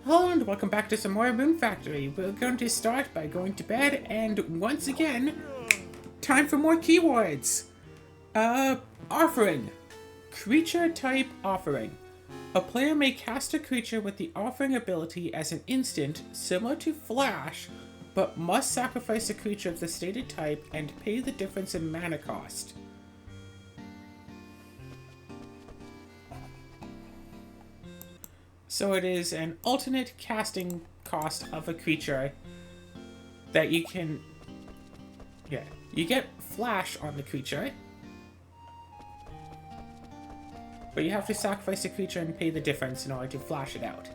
Hello and welcome back to some more Moon Factory. We're going to start by going to bed and once again, time for more keywords. Offering. Creature type offering. A player may cast a creature with the offering ability as an instant similar to Flash, but must sacrifice a creature of the stated type and pay the difference in mana cost. So it is an alternate casting cost of a creature that you can... Yeah, you get Flash on the creature, but you have to sacrifice a creature and pay the difference in order to flash it out.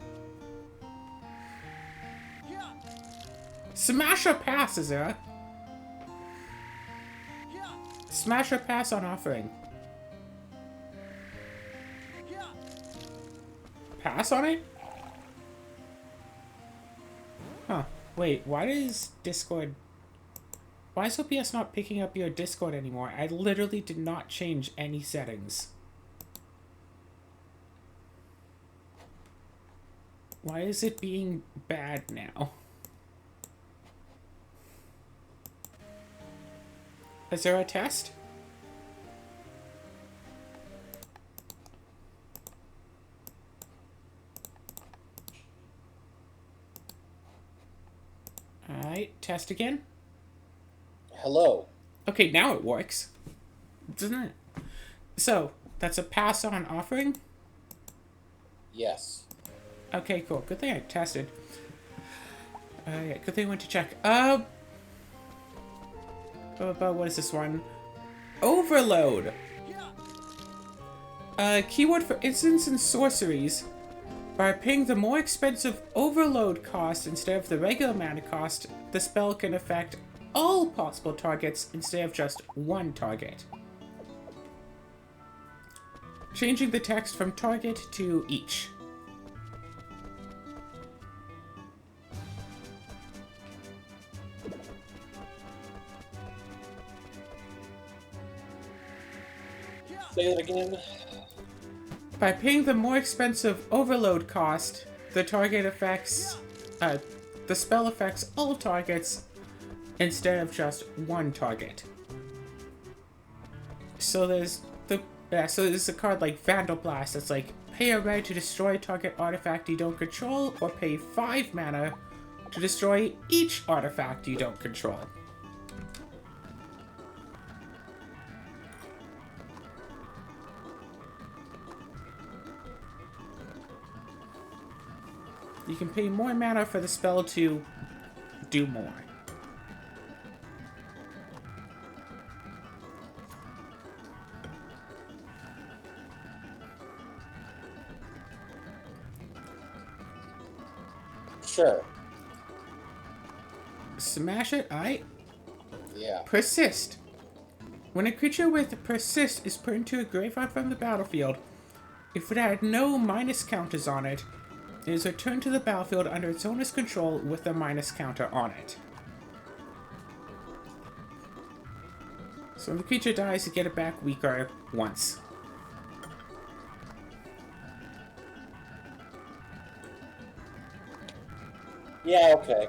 Smash or pass, is there? Smash or pass on offering. Pass on it? Huh. Wait, why is Discord... Why is OPS not picking up your Discord anymore? I literally did not change any settings. Why is it being bad now? Is there a test? Alright, test again. Hello. Okay, now it works. Doesn't it? So, that's a pass on offering? Yes. Okay, cool. Good thing I tested. Yeah, good thing I went to check. What is this one? Overload. Keyword for instants and sorceries. By paying the more expensive overload cost instead of the regular mana cost, the spell can affect all possible targets instead of just one target. Changing the text from target to each. Say it again. By paying the more expensive overload cost, the target affects, the spell affects all targets instead of just one target. So there's a card like Vandal Blast that's like, pay a red to destroy target artifact you don't control, or pay 5 mana to destroy each artifact you don't control. You can pay more mana for the spell to do more. Sure. Smash it, aight. Yeah. Persist. When a creature with Persist is put into a graveyard from the battlefield, if it had no minus counters on it, it is returned to the battlefield under its owner's control with a minus counter on it. So when the creature dies, you get it back weaker once. Yeah, okay.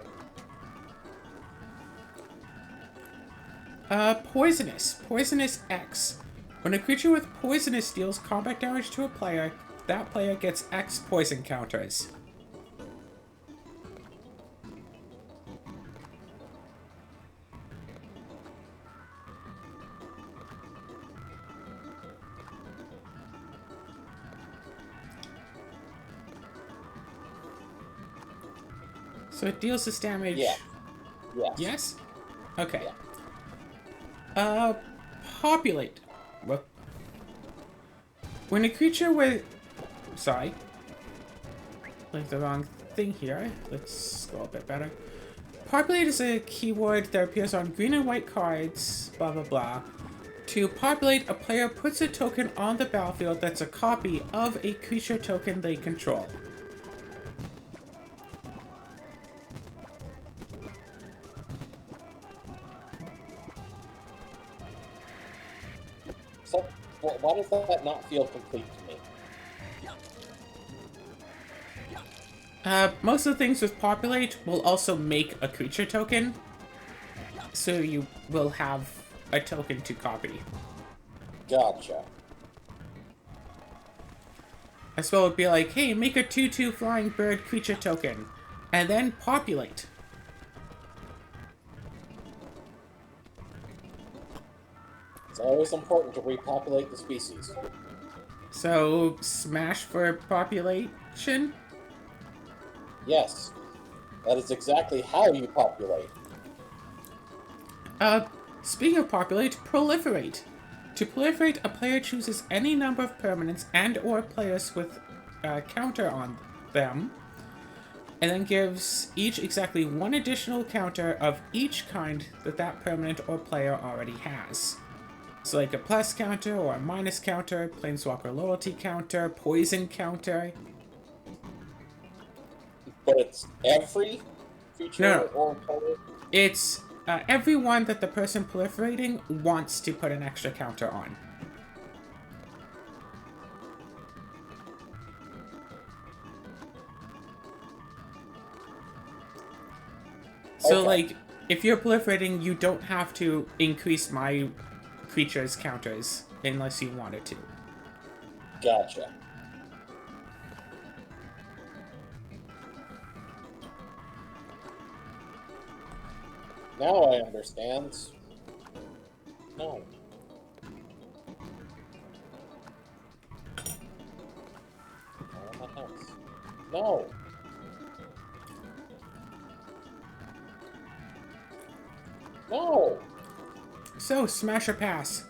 Poisonous. Poisonous X. When a creature with Poisonous deals combat damage to a player, that player gets X poison counters. So it deals this damage. Yeah. Yes. Yes? Okay. Yeah. Populate. What? When a creature with... Sorry. Like the wrong thing here. Let's scroll a bit better. Populate is a keyword that appears on green and white cards, blah blah blah. To populate, a player puts a token on the battlefield that's a copy of a creature token they control. So, why does that not feel complete to me? Most of the things with populate will also make a creature token, so you will have a token to copy. Gotcha. As well, it'd be like, hey, make a 2/2 flying bird creature token, and then populate. It's always important to repopulate the species. So, smash for population? Yes. That is exactly how you populate. Speaking of populate, proliferate. To proliferate, a player chooses any number of permanents and or players with a counter on them, and then gives each exactly one additional counter of each kind that that permanent or player already has. So like a plus counter or a minus counter, planeswalker loyalty counter, poison counter. But it's every creature No. or player? It's everyone that the person proliferating wants to put an extra counter on. So, Okay. like, if you're proliferating, you don't have to increase my creature's counters unless you wanted to. Gotcha. Now I understand. No. I want my house. No. No. So, smash or pass.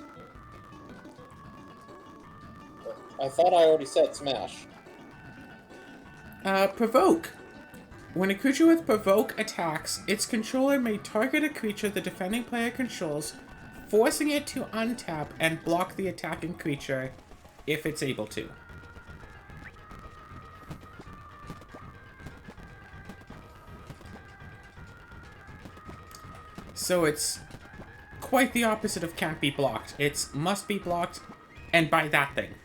I thought I already said smash. Provoke. When a creature with provoke attacks, its controller may target a creature the defending player controls, forcing it to untap and block the attacking creature if it's able to. So it's quite the opposite of can't be blocked. It's must be blocked, and by that thing.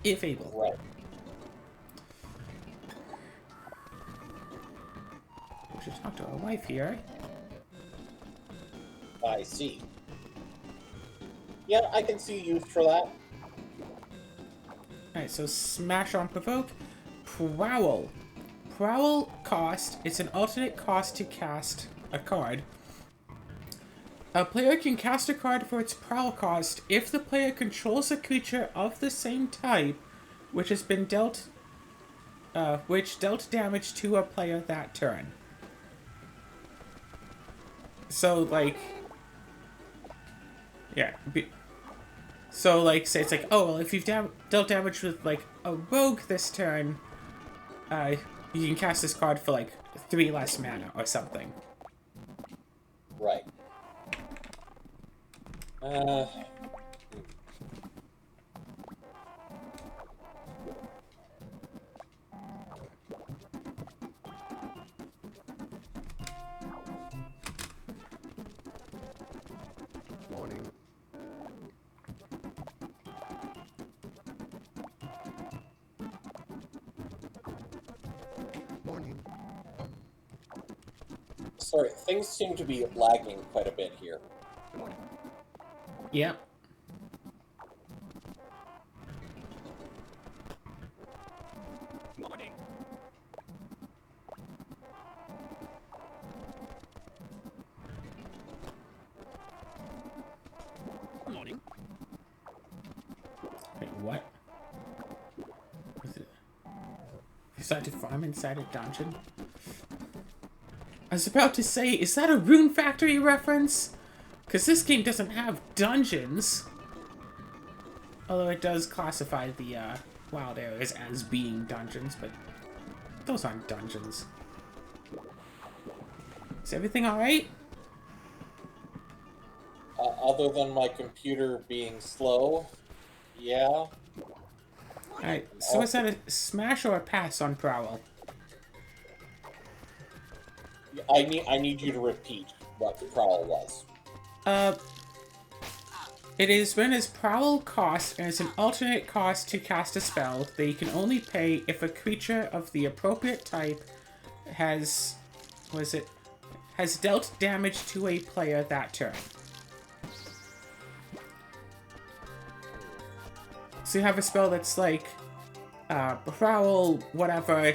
If able. Right. We should talk to our wife here. I see. Yeah, I can see use for that. Alright, so smash on provoke. Prowl. Prowl cost, it's an alternate cost to cast a card. A player can cast a card for its prowl cost if the player controls a creature of the same type which has been dealt which dealt damage to a player that turn. So like yeah, so like say it's like, oh well, if you've dealt damage with like a rogue this turn, you can cast this card for like 3 less mana or something. Right. Morning. Morning. Sorry, things seem to be lagging quite a bit here. Good morning. Yep. Morning. Morning. Wait, what? Is it? You decided to farm inside a dungeon? I was about to say, is that a Rune Factory reference? Because this game doesn't have dungeons. Although it does classify the wild areas as being dungeons, but those aren't dungeons. Is everything alright? Other than my computer being slow, yeah. Alright, so is that a smash or a pass on Prowl? I need you to repeat what the prowl was. It is Rune's Prowl cost and is an alternate cost to cast a spell that you can only pay if a creature of the appropriate type has dealt damage to a player that turn. So you have a spell that's like Prowl, whatever.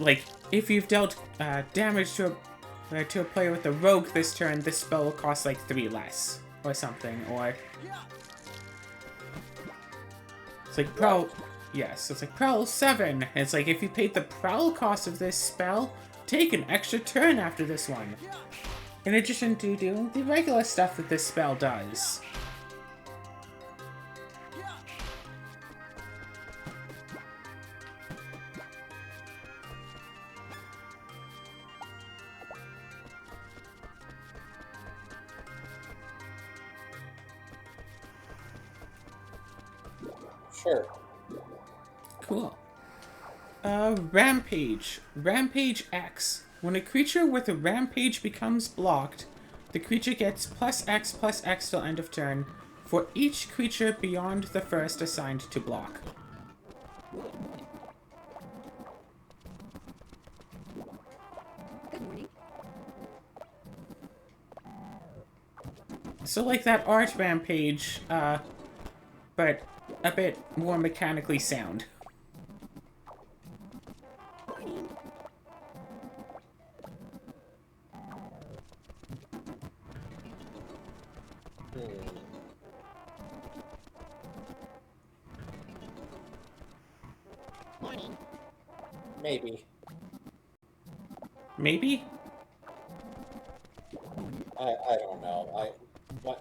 Like if you've dealt damage to a player with a rogue this turn, this spell will cost like 3 less or something. Or it's like Prowl. Yes, it's like Prowl 7. And it's like if you paid the Prowl cost of this spell, take an extra turn after this one. In addition to doing the regular stuff that this spell does. Sure. Cool. Rampage. Rampage X. When a creature with a Rampage becomes blocked, the creature gets +X till end of turn for each creature beyond the first assigned to block. Good morning. So like that art Rampage, but a bit more mechanically sound. Morning. Maybe. Maybe? I don't know.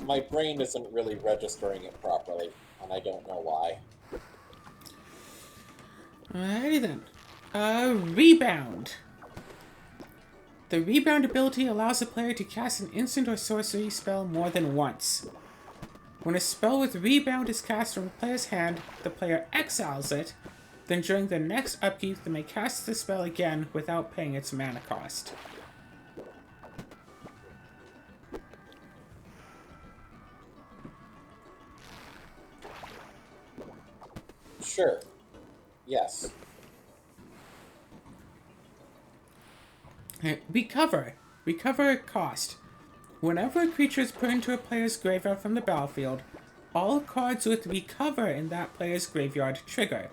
My brain isn't really registering it properly, and I don't know why. Alrighty then. Rebound. The Rebound ability allows a player to cast an instant or sorcery spell more than once. When a spell with Rebound is cast from a player's hand, the player exiles it, then during the next upkeep they may cast the spell again without paying its mana cost. Sure. Yes. Recover. Recover cost. Whenever a creature is put into a player's graveyard from the battlefield, all cards with Recover in that player's graveyard trigger.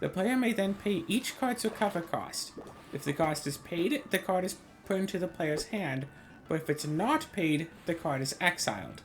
The player may then pay each card's recover cost. If the cost is paid, the card is put into the player's hand, but if it's not paid, the card is exiled.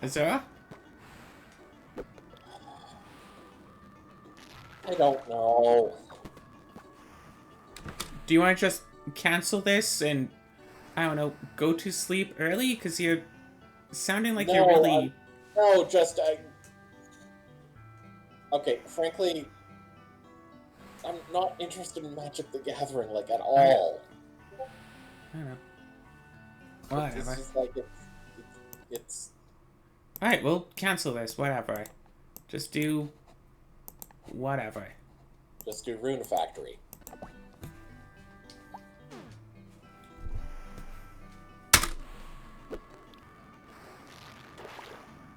Azura? I don't know. Do you want to just cancel this and, I don't know, go to sleep early? Because you're sounding like you're really... No, just okay, frankly, I'm not interested in Magic the Gathering, like, at all. I don't know. Whatever. It's just like, it's Alright, we'll cancel this, whatever. Just do... whatever. just do Rune Factory.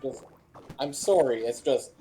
Just, I'm sorry, it's just...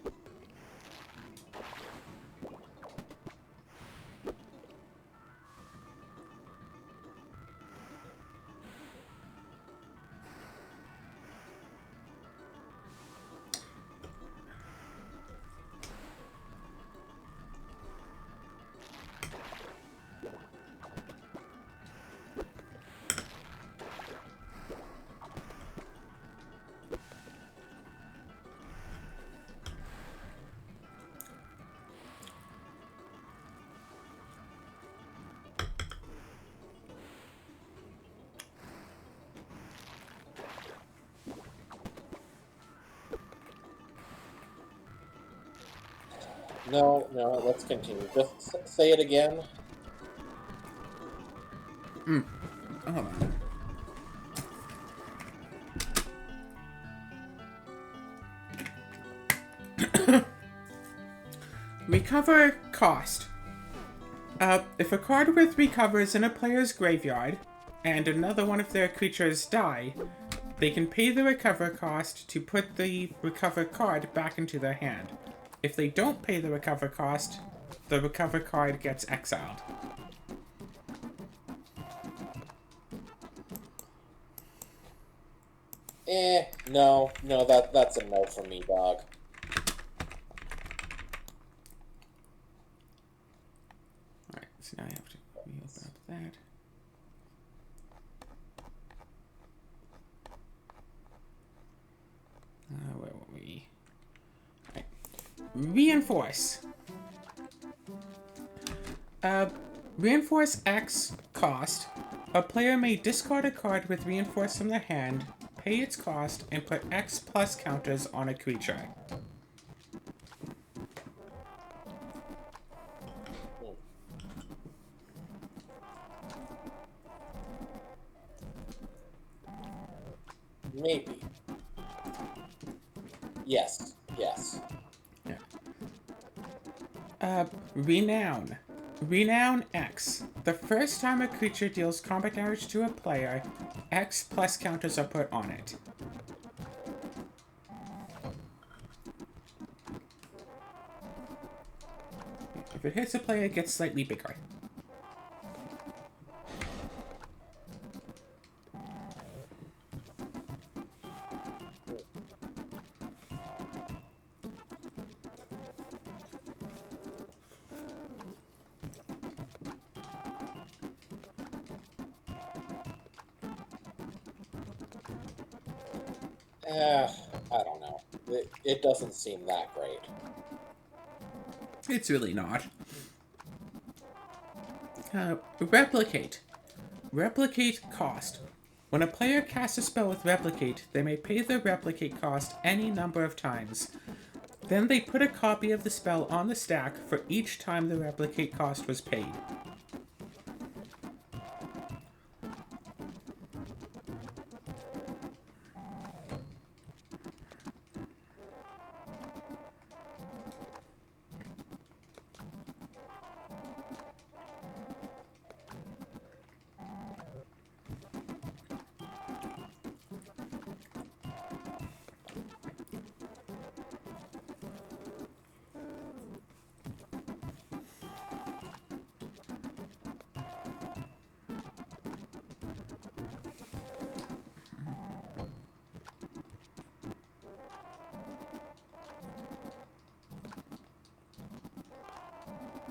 No, no, let's continue. Just say it again. Hold on. Recover cost. If a card with recover is in a player's graveyard, and another one of their creatures die, they can pay the recover cost to put the recover card back into their hand. If they don't pay the recover cost, the recover card gets exiled. No, that's a no for me, dog. Alright, so now I have to reopen up that. Where were we? Right. Reinforce. Reinforce X cost. A player may discard a card with Reinforce from their hand, pay its cost, and put X plus counters on a creature. Maybe. Yes. Yeah. Renown. Renown X. The first time a creature deals combat damage to a player, X plus counters are put on it. If it hits a player, it gets slightly bigger. I don't know. It doesn't seem that great. It's really not. Replicate. Replicate cost. When a player casts a spell with Replicate, they may pay the Replicate cost any number of times. Then they put a copy of the spell on the stack for each time the Replicate cost was paid.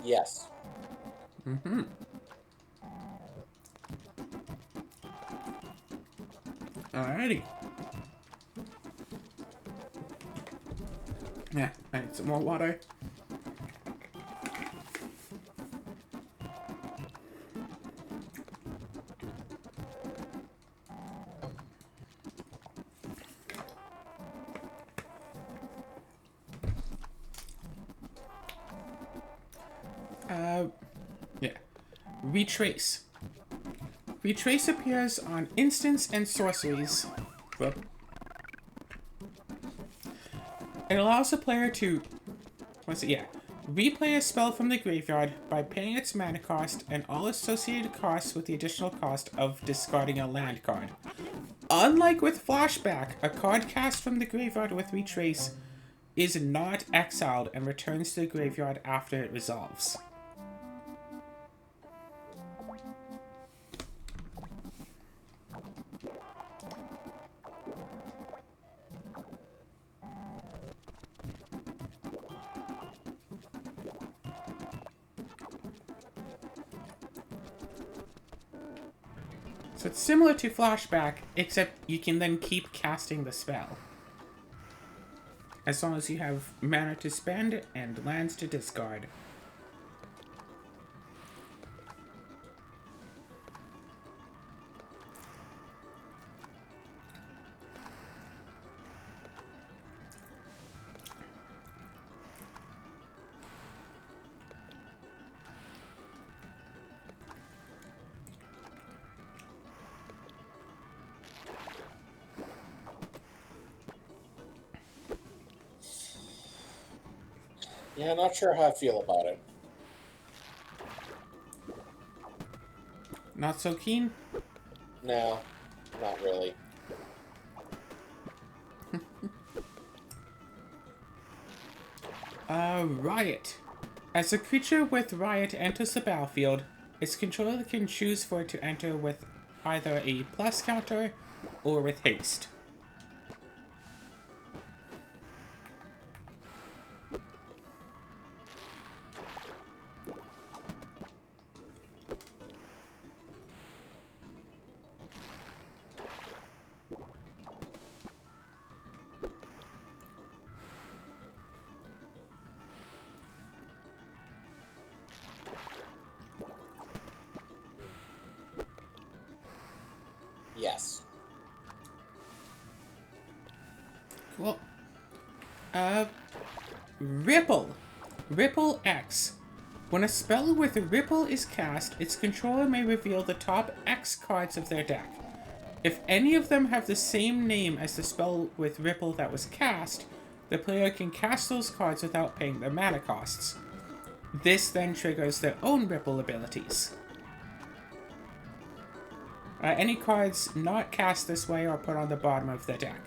Yes. Alrighty. Yeah, I need some more water. Yeah. Retrace. Retrace appears on instants and sorceries. Whoop. It allows the player to, replay a spell from the graveyard by paying its mana cost and all associated costs with the additional cost of discarding a land card. Unlike with Flashback, a card cast from the graveyard with Retrace is not exiled and returns to the graveyard after it resolves. So it's similar to Flashback, except you can then keep casting the spell. As long as you have mana to spend and lands to discard. Yeah, not sure how I feel about it. Not so keen? No, not really. Riot. As a creature with Riot enters the battlefield, its controller can choose for it to enter with either a plus counter or with haste. Yes. Cool. Ripple. Ripple X. When a spell with Ripple is cast, its controller may reveal the top X cards of their deck. If any of them have the same name as the spell with Ripple that was cast, the player can cast those cards without paying their mana costs. This then triggers their own Ripple abilities. Any cards not cast this way are put on the bottom of the deck.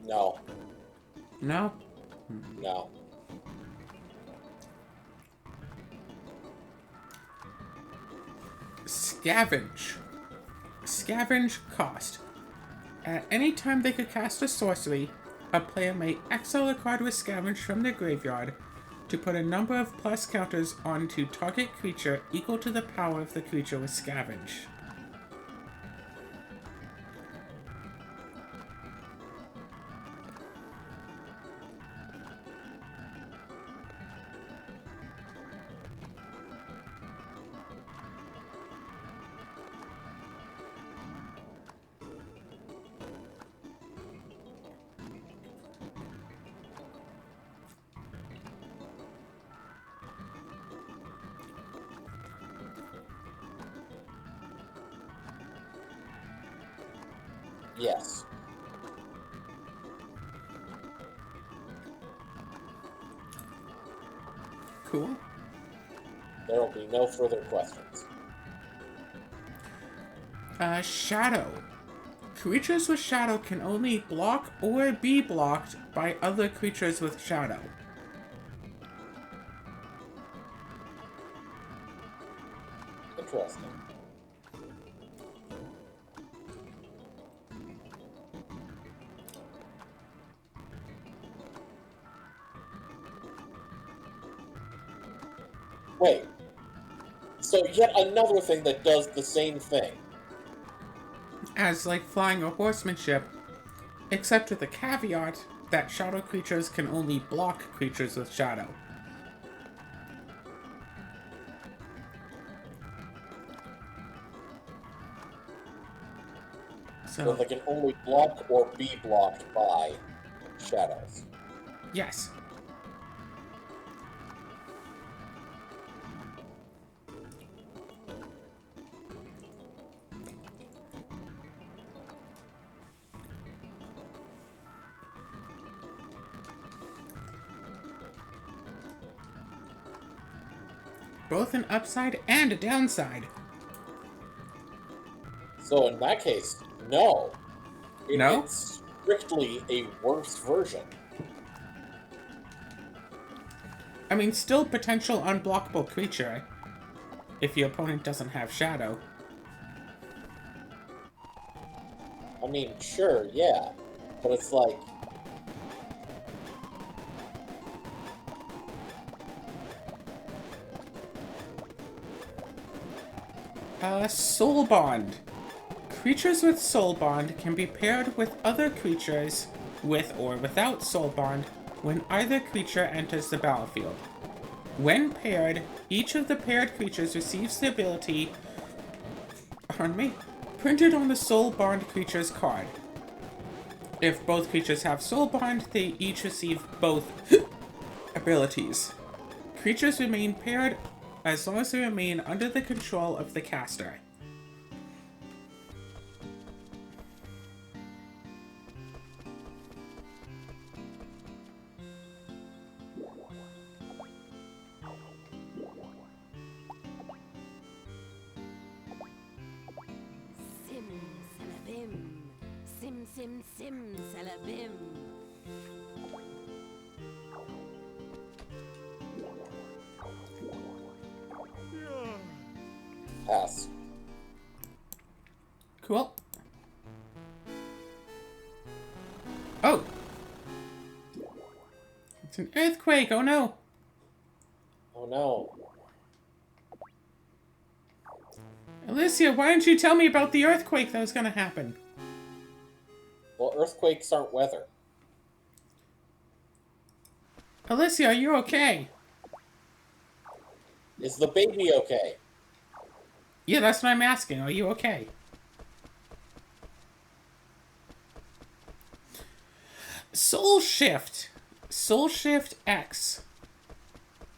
No. No? No. Scavenge. Scavenge cost. At any time they could cast a sorcery, a player may exile a card with Scavenge from their graveyard to put a number of plus counters onto target creature equal to the power of the creature with Scavenge. Yes. Cool. There will be no further questions. Shadow. Creatures with Shadow can only block or be blocked by other creatures with Shadow. Interesting. Wait. So yet another thing that does the same thing. As like flying or horsemanship, except with the caveat that Shadow creatures can only block creatures with Shadow. So they can only block or be blocked by shadows. Yes. Both an upside and a downside. So in that case, no. No? It's strictly a worse version. I mean, still potential unblockable creature if your opponent doesn't have Shadow. I mean, sure, yeah, but it's like, Soul Bond. Creatures with Soul Bond can be paired with other creatures with or without Soul Bond when either creature enters the battlefield. When paired, each of the paired creatures receives the ability, printed on the Soul Bond creature's card. If both creatures have Soul Bond, they each receive both abilities. Creatures remain paired as long as they remain under the control of the caster. Sim salabim. Sim sim sim salabim. pass. Cool. Oh! It's an earthquake, oh no! Oh no. Alicia, why didn't you tell me about the earthquake that was gonna happen? Well, earthquakes aren't weather. Alicia, are you okay? Is the baby okay? Yeah, that's what I'm asking. Are you okay? Soul Shift. Soul Shift X.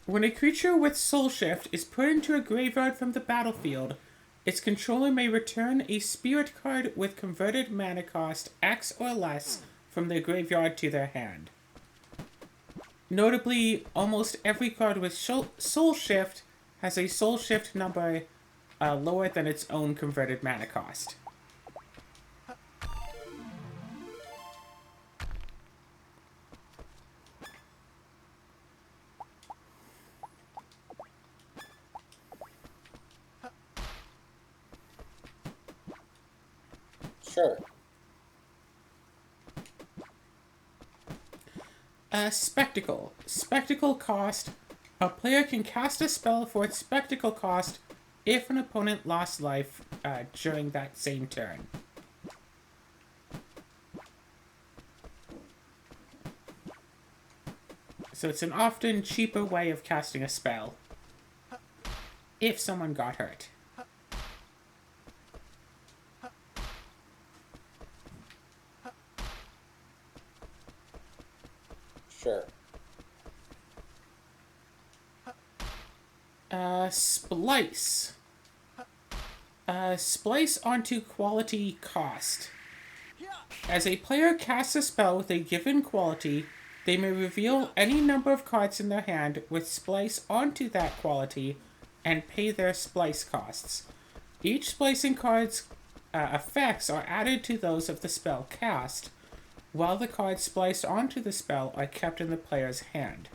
When a creature with Soul Shift is put into a graveyard from the battlefield, its controller may return a spirit card with converted mana cost X or less from their graveyard to their hand. Notably, almost every card with Soul Shift has a Soul Shift number lower than its own converted mana cost. Sure. Spectacle. Spectacle cost. A player can cast a spell for its spectacle cost if an opponent lost life during that same turn. So it's an often cheaper way of casting a spell if someone got hurt. Sure. Splice. Splice onto quality cost. As a player casts a spell with a given quality, they may reveal any number of cards in their hand with Splice onto that quality and pay their Splice costs. Each splicing card's effects are added to those of the spell cast, while the cards spliced onto the spell are kept in the player's hand.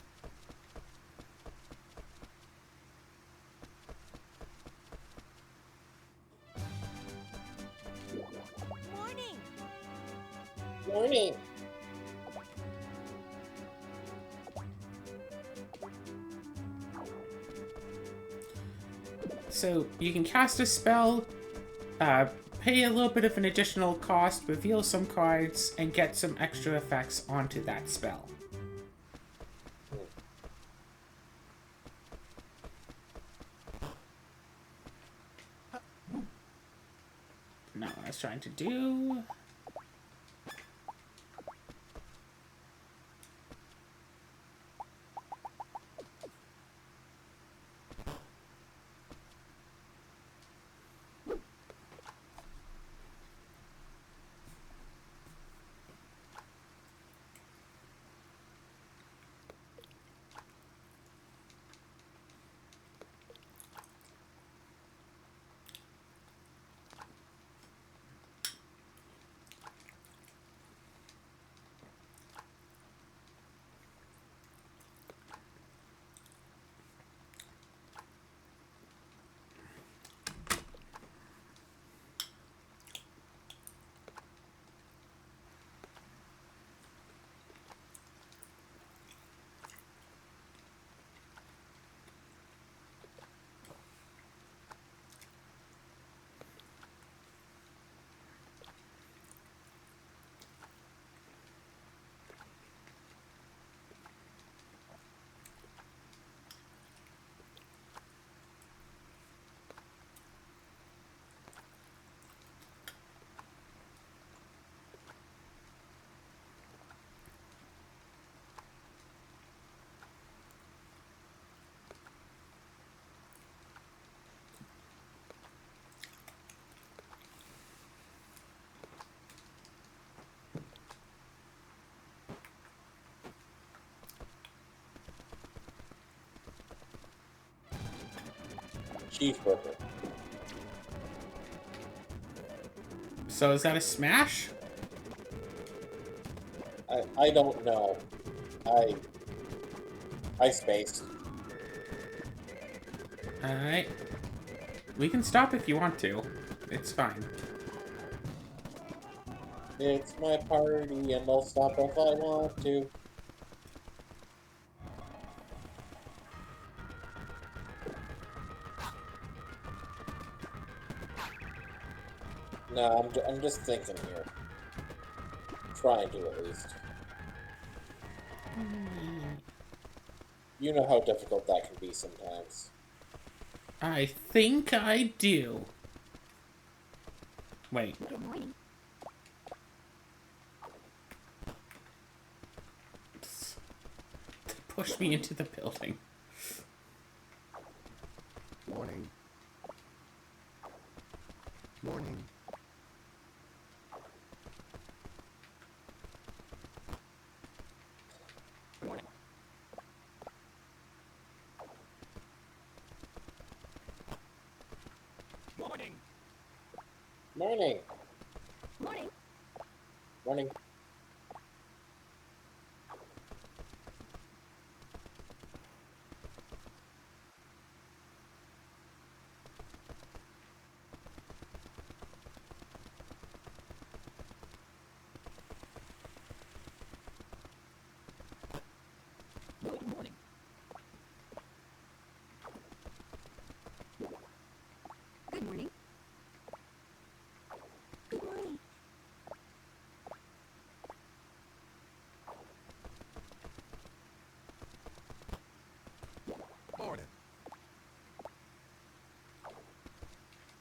Morning. Morning. So you can cast a spell, pay a little bit of an additional cost, reveal some cards, and get some extra effects onto that spell. Not what I was trying to do. cheeseburger. So is that a smash? I don't know. I spaced. Alright. We can stop if you want to. It's fine. It's my party, and I'll stop if I want to. No, I'm just thinking here. Trying to, at least. You know how difficult that can be sometimes. I think I do. Wait. Good morning. Push me into the building. Morning. Morning. Morning. Morning. Morning. Morning. Morning. Good morning. Good morning. Good morning.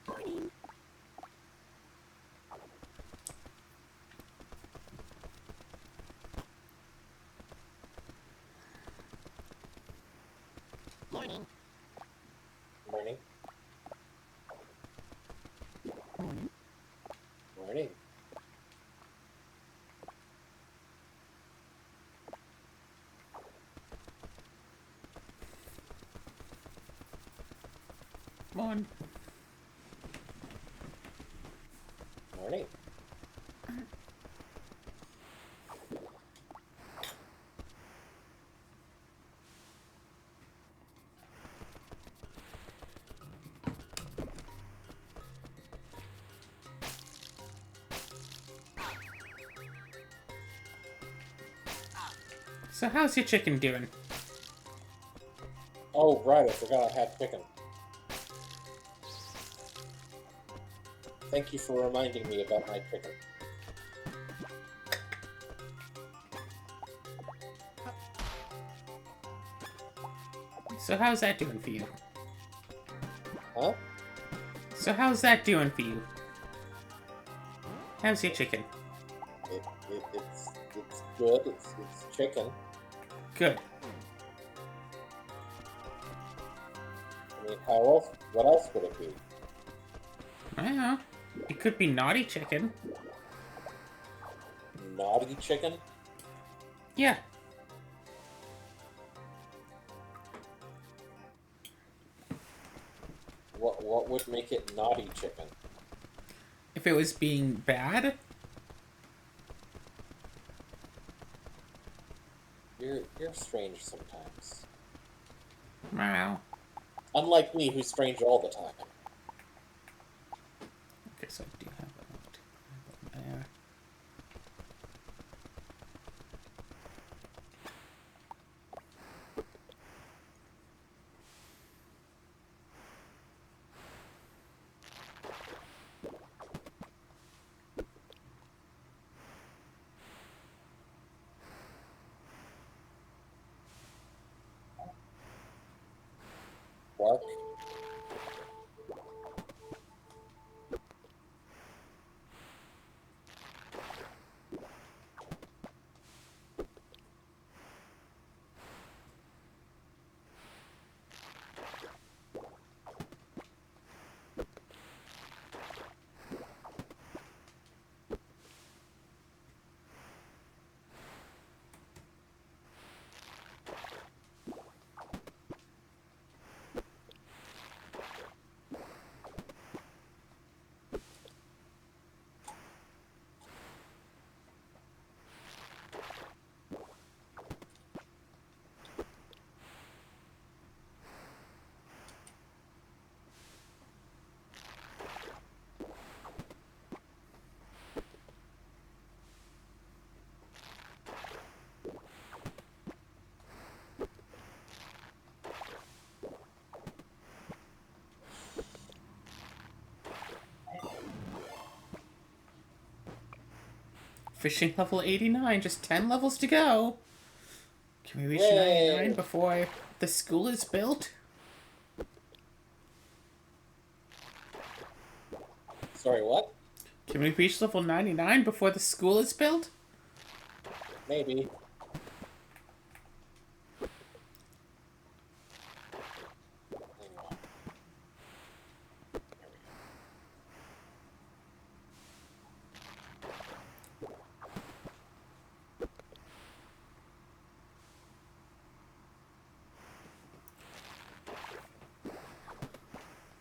Morning. Morning. Morning. Morning. Morning. Morning. Come on. Morning. So how's your chicken doing? Oh, right, I forgot I had chicken. Thank you for reminding me about my chicken. So how's that doing for you? Huh? So how's that doing for you? How's your chicken? It's good. It's chicken. Good. I mean, how else? What else would it be? I don't know. It could be naughty chicken. Naughty chicken? Yeah. What would make it naughty chicken? If it was being bad? You're strange sometimes. Wow. Unlike me, who's strange all the time. Okay, so I do have that there. Bark. Fishing level 89, just 10 levels to go. Can we reach Yay. 99 before the school is built? Sorry, what? Can we reach level 99 before the school is built? Maybe. Hang on.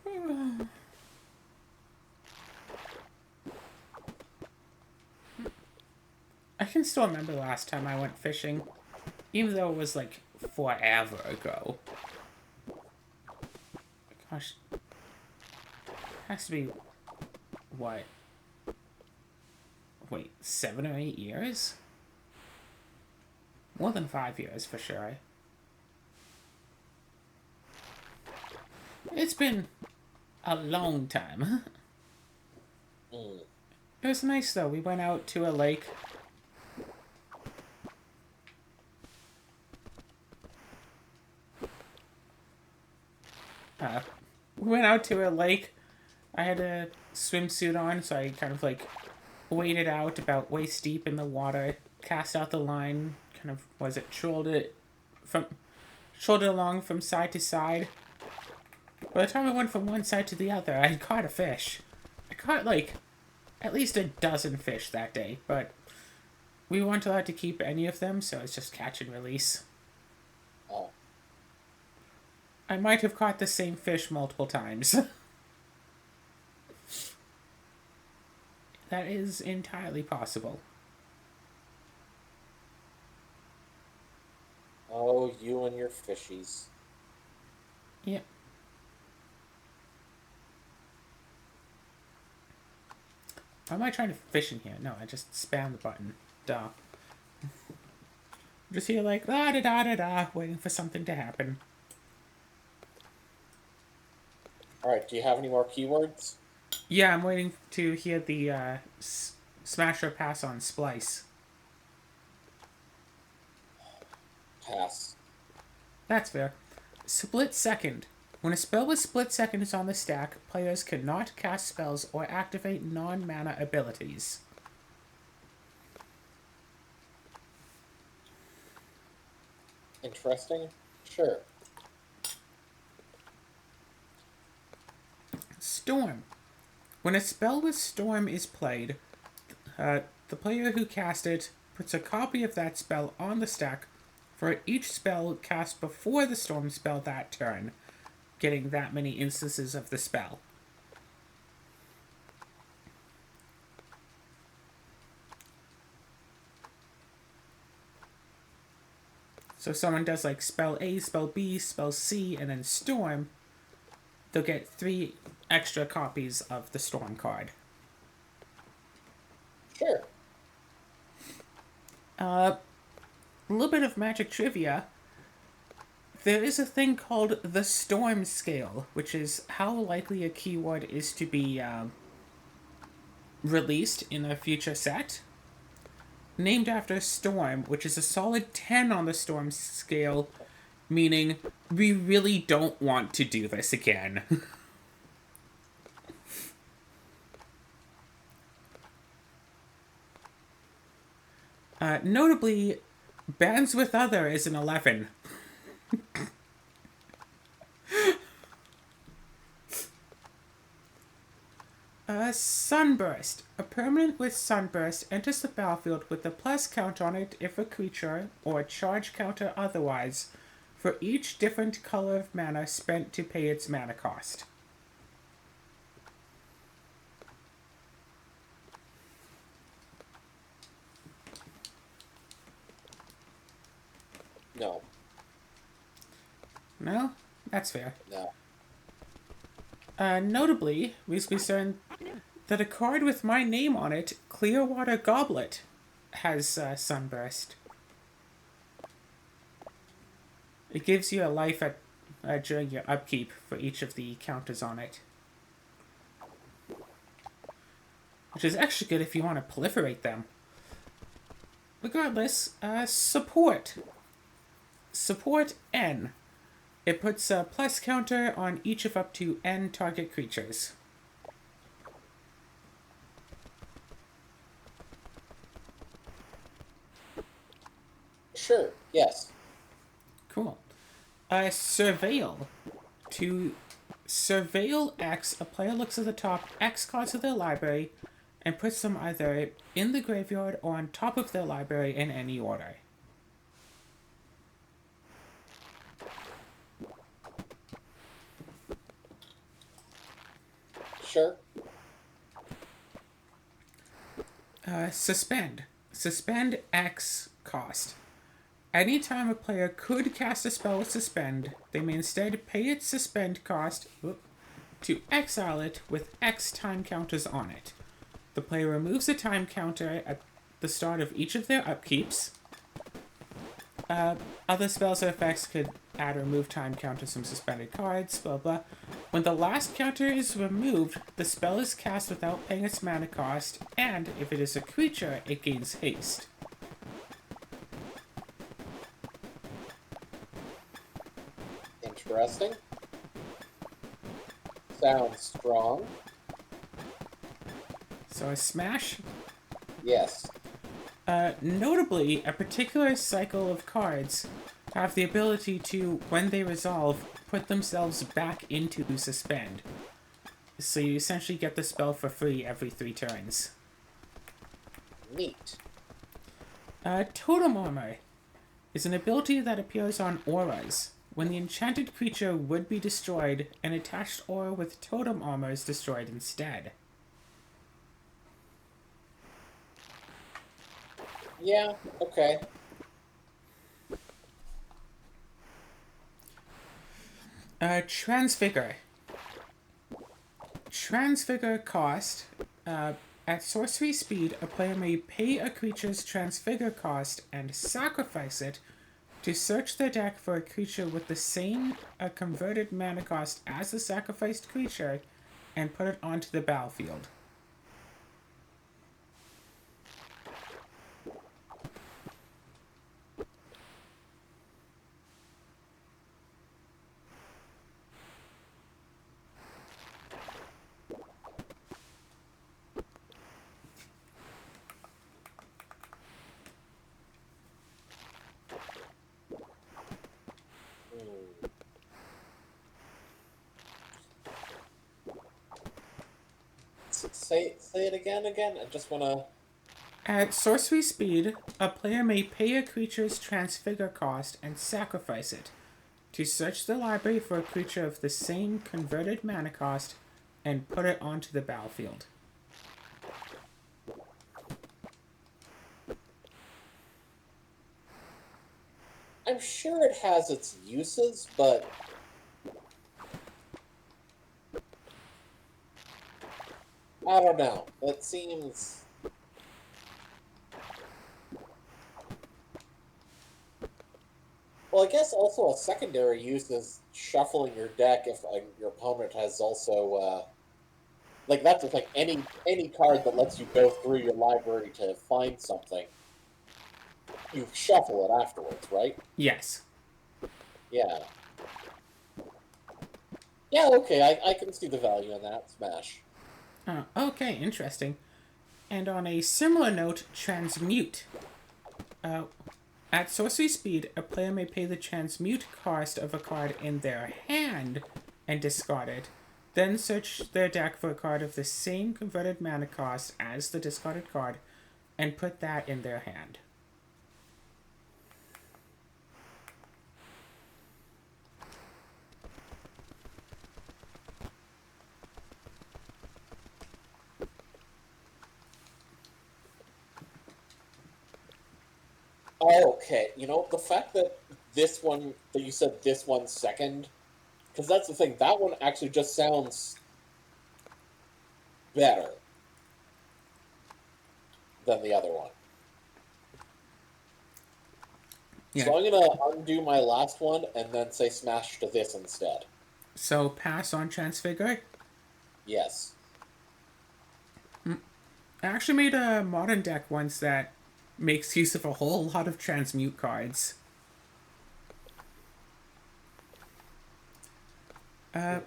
There we go. I can still remember the last time I went fishing, even though it was like forever ago. Gosh, it has to be, what? Wait, 7 or 8 years? More than 5 years for sure. It's been a long time. Mm. It was nice though. We went out to a lake. We went out to a lake. I had a swimsuit on, so I kind of like waded out about waist deep in the water, cast out the line, kind of trolled it along from side to side. By the time I went from one side to the other, I had caught a fish. I caught like at least a dozen fish that day, but we weren't allowed to keep any of them, so it's just catch and release. Oh. I might have caught the same fish multiple times. That is entirely possible. Oh, you and your fishies. Yep. Why am I trying to fish in here? No, I just spam the button. Duh. I'm just here like, da da da da da, waiting for something to happen. Alright, do you have any more keywords? Yeah, I'm waiting to hear the smash or pass on splice. Pass. That's fair. Split second. When a spell with split second is on the stack, players cannot cast spells or activate non-mana abilities. Interesting? Sure. Storm. When a spell with Storm is played, the player who cast it puts a copy of that spell on the stack for each spell cast before the Storm spell that turn, getting that many instances of the spell. So if someone does like spell A, spell B, spell C, and then Storm, they'll get 3 extra copies of the Storm card. Sure. A little bit of magic trivia. There is a thing called the Storm Scale, which is how likely a keyword is to be released in a future set. Named after Storm, which is a solid 10 on the Storm Scale, meaning we really don't want to do this again. Notably, Bands with Other is an 11. Sunburst. A permanent with Sunburst enters the battlefield with a plus count on it if a creature, or a charge counter otherwise, for each different color of mana spent to pay its mana cost. No. No? That's fair. No. Notably, we concerned that a card with my name on it, Clearwater Goblet, has Sunburst. It gives you a life during your upkeep for each of the counters on it. Which is actually good if you want to proliferate them. regardless, support. Support N. It puts a plus counter on each of up to N target creatures. Sure, yes. Cool. Surveil. To surveil X, a player looks at the top X cards of their library and puts them either in the graveyard or on top of their library in any order. Sure. Suspend. Suspend X cost. Anytime a player could cast a spell with Suspend, they may instead pay its Suspend cost to exile it with X time counters on it. The player removes a time counter at the start of each of their upkeeps. Other spells or effects could add or remove time counters from suspended cards, blah blah. When the last counter is removed, the spell is cast without paying its mana cost, and if it is a creature, it gains haste. Interesting. Sounds strong. So a smash. Yes. Notably, a particular cycle of cards have the ability to, when they resolve, put themselves back into Suspend. So you essentially get the spell for free every 3 turns. Neat. Totem Armor is an ability that appears on auras. When the enchanted creature would be destroyed, an attached aura with Totem Armor is destroyed instead. Yeah, okay. Transfigure. Transfigure cost. At sorcery speed, a player may pay a creature's transfigure cost and sacrifice it to search their deck for a creature with the same converted mana cost as the sacrificed creature and put it onto the battlefield. Say it again. I just wanna. At sorcery speed, a player may pay a creature's transfigure cost and sacrifice it to search the library for a creature of the same converted mana cost and put it onto the battlefield. I'm sure it has its uses, but I don't know. It seems. Well, I guess also a secondary use is shuffling your deck if your opponent has also like that's the thing. Any card that lets you go through your library to find something, you shuffle it afterwards, right? Yes. Yeah. Yeah, okay, I can see the value in that. Smash. Okay, interesting. And on a similar note, transmute. At sorcery speed, a player may pay the transmute cost of a card in their hand and discard it, then search their deck for a card of the same converted mana cost as the discarded card, and put that in their hand. Oh, okay. You know, the fact that you said this one second, because that's the thing, that one actually just sounds better than the other one. Yeah. So I'm gonna undo my last one and then say smash to this instead. So pass on transfigure. Yes. I actually made a modern deck once that makes use of a whole lot of transmute cards. And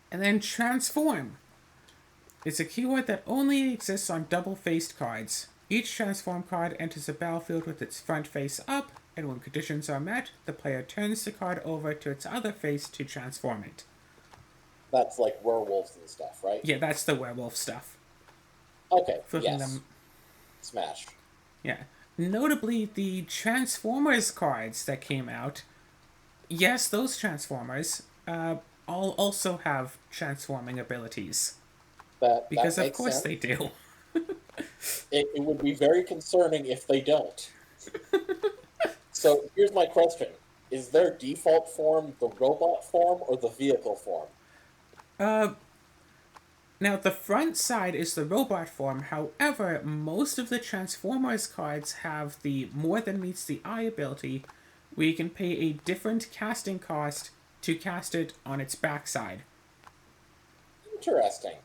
then transform. It's a keyword that only exists on double-faced cards. Each transform card enters the battlefield with its front face up, and when conditions are met, the player turns the card over to its other face to transform it. That's like werewolves and stuff, right? Yeah, that's the werewolf stuff. Okay, Flipping yes. them. Smash. Yeah. Notably, the Transformers cards that came out, yes, those Transformers, all also have transforming abilities. That Because of makes course sense. they do. It would be very concerning if they don't. So here's my question. Is their default form the robot form or the vehicle form? Now, the front side is the robot form. However, most of the Transformers cards have the more than meets the eye ability, where you can pay a different casting cost to cast it on its backside. Interesting.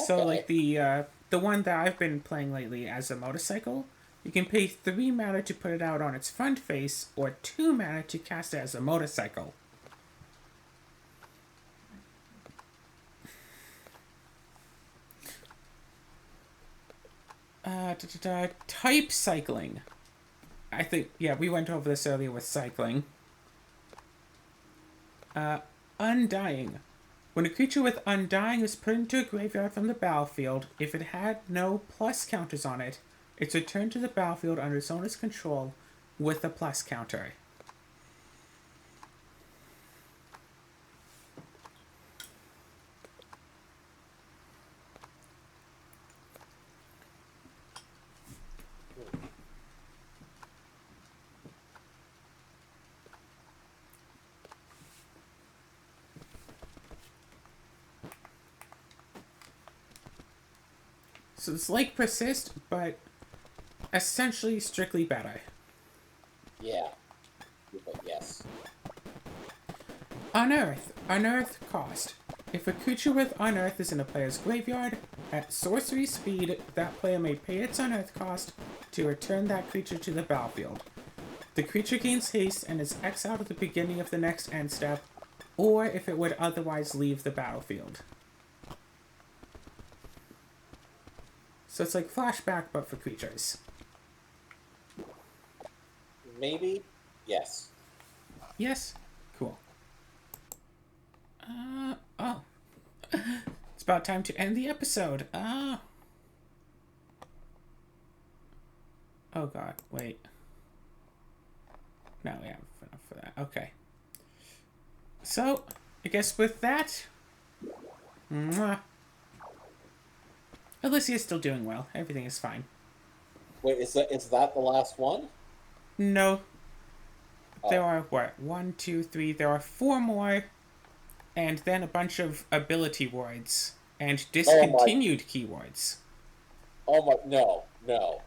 So, like Okay. the one that I've been playing lately as a motorcycle, you can pay 3 mana to put it out on its front face, or 2 mana to cast it as a motorcycle. Type cycling. I think, yeah, we went over this earlier with cycling. Undying. When a creature with Undying is put into a graveyard from the battlefield, if it had no plus counters on it, it's returned to the battlefield under its owner's control with a plus counter. So it's like Persist, but essentially strictly better. Yeah. But yes. Unearth. Unearth cost. If a creature with Unearth is in a player's graveyard, at sorcery speed, that player may pay its Unearth cost to return that creature to the battlefield. The creature gains haste and is exiled at the beginning of the next end step, or if it would otherwise leave the battlefield. So it's like Flashback, but for creatures. Maybe? Yes. Yes? Cool. Oh. It's about time to end the episode. Oh god, wait. No, we have enough for that. Okay. So, I guess with that... Mwah. Alicia's still doing well. Everything is fine. Wait, is that the last one? No. There Oh. are, what? 1, 2, 3. There are 4 more. And then a bunch of ability words. And discontinued keywords. Oh my, no. No.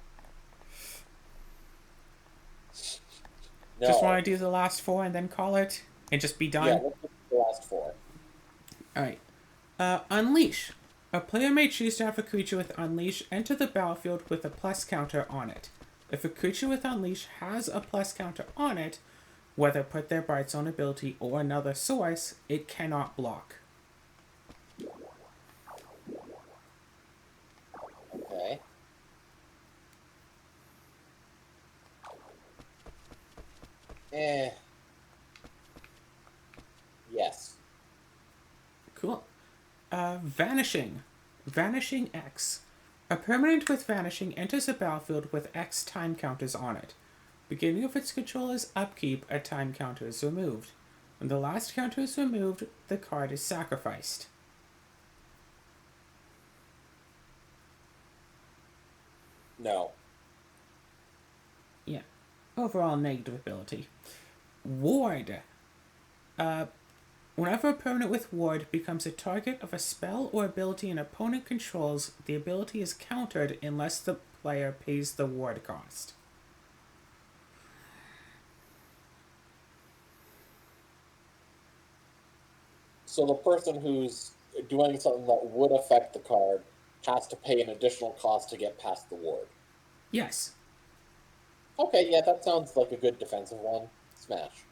Just want to do the last 4 and then call it? And just be done? Yeah, let's do the last 4. Alright. Unleash. A player may choose to have a creature with Unleash enter the battlefield with a plus counter on it. If a creature with Unleash has a plus counter on it, whether put there by its own ability or another source, it cannot block. Okay. Yes. Cool. Vanishing. Vanishing X. A permanent with Vanishing enters the battlefield with X time counters on it. Beginning of its controller's upkeep, a time counter is removed. When the last counter is removed, the card is sacrificed. No. Yeah. Overall negative ability. Ward. Whenever a permanent with Ward becomes a target of a spell or ability an opponent controls, the ability is countered unless the player pays the Ward cost. So the person who's doing something that would affect the card has to pay an additional cost to get past the ward. Yes. Okay, yeah, that sounds like a good defensive one. Smash.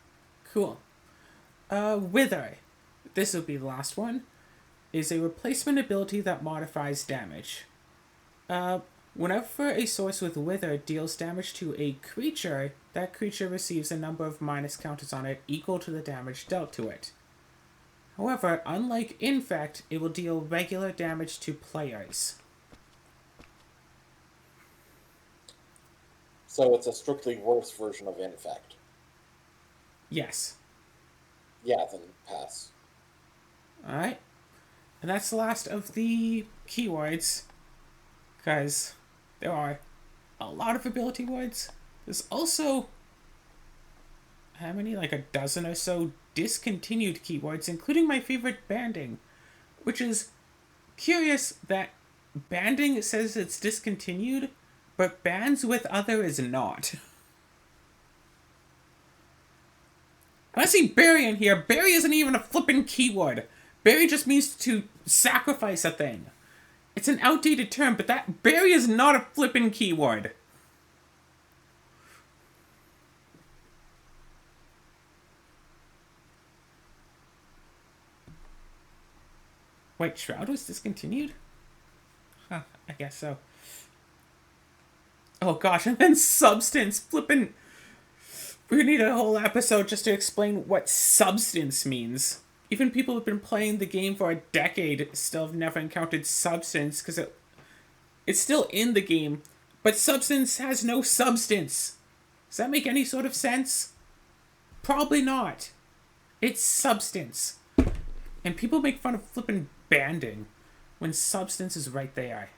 Cool. Wither. This will be the last one. Is a replacement ability that modifies damage. Uh, Whenever a source with Wither deals damage to a creature, that creature receives a number of minus counters on it equal to the damage dealt to it. However, unlike Infect, it will deal regular damage to players. So it's a strictly worse version of Infect. Yes. Yeah, then pass. Alright. And that's the last of the keywords. Because there are a lot of ability words. There's also, how many? Like a dozen or so discontinued keywords, including my favorite, banding. Which is curious that banding says it's discontinued, but bands with other is not. And I see bury in here. Bury isn't even a flippin' keyword. Bury just means to sacrifice a thing. It's an outdated term, but that bury is not a flippin' keyword. Wait, Shroud was discontinued? Huh, I guess so. Oh gosh, and then Substance, flippin'. We need a whole episode just to explain what substance means. Even people who've been playing the game for a decade still have never encountered substance because it's still in the game, but substance has no substance. Does that make any sort of sense? Probably not. It's substance. And people make fun of flippin' banding when substance is right there.